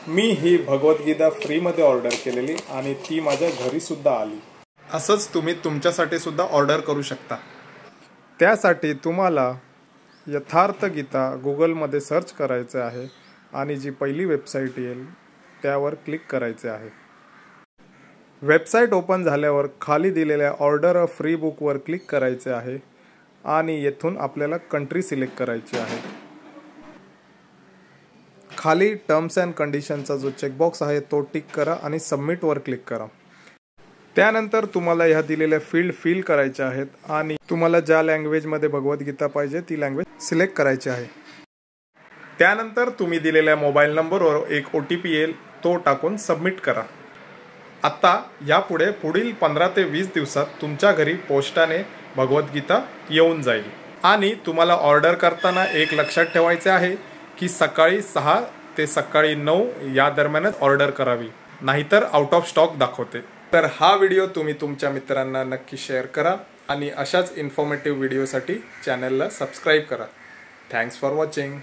मी ही भगवद्गीता फ्रीमध्ये ऑर्डर केलेली आणि ती माझ्या घरी सुद्धा आली। असंच तुम्ही तुमच्यासाठी सुद्धा ऑर्डर करू शकता। त्यासाठी तुम्हाला यथार्थ गीता गुगलमध्ये सर्च करायचे आहे आणि जी पहिली वेबसाईट येईल त्यावर क्लिक करायचे आहे। वेबसाईट ओपन झाल्यावर खाली दिलेल्या ऑर्डर अ फ्री बुकवर क्लिक करायचे आहे आणि येथून आपल्याला कंट्री सिलेक्ट करायची आहे। खाली टर्म्स अँड कंडिशनचा जो चेकबॉक्स आहे तो टिक करा आणि सबमिटवर क्लिक करा। त्यानंतर तुम्हाला ह्या दिलेल्या फील्ड फिल करायच्या आहेत आणि तुम्हाला ज्या लँग्वेजमध्ये भगवद्गीता पाहिजे ती लँग्वेज सिलेक्ट करायची आहे। त्यानंतर तुम्ही दिलेल्या मोबाईल नंबरवर एक OTP येईल, तो टाकून सबमिट करा। आता यापुढे पुढील 15 ते 20 दिवसात तुमच्या घरी पोस्टाने भगवद्गीता येऊन जाईल। आणि तुम्हाला ऑर्डर करताना एक लक्षात ठेवायचे आहे की सकाळी 6 ते सकाळी 9 या दरम्यानच ऑर्डर करावी, नाहीतर आउट ऑफ स्टॉक दाखवते। तर हा व्हिडिओ तुम्ही तुमच्या मित्रांना नक्की शेअर करा आणि अशाच इन्फॉर्मेटिव्ह व्हिडिओसाठी चॅनलला सबस्क्राईब करा। Thanks for watching.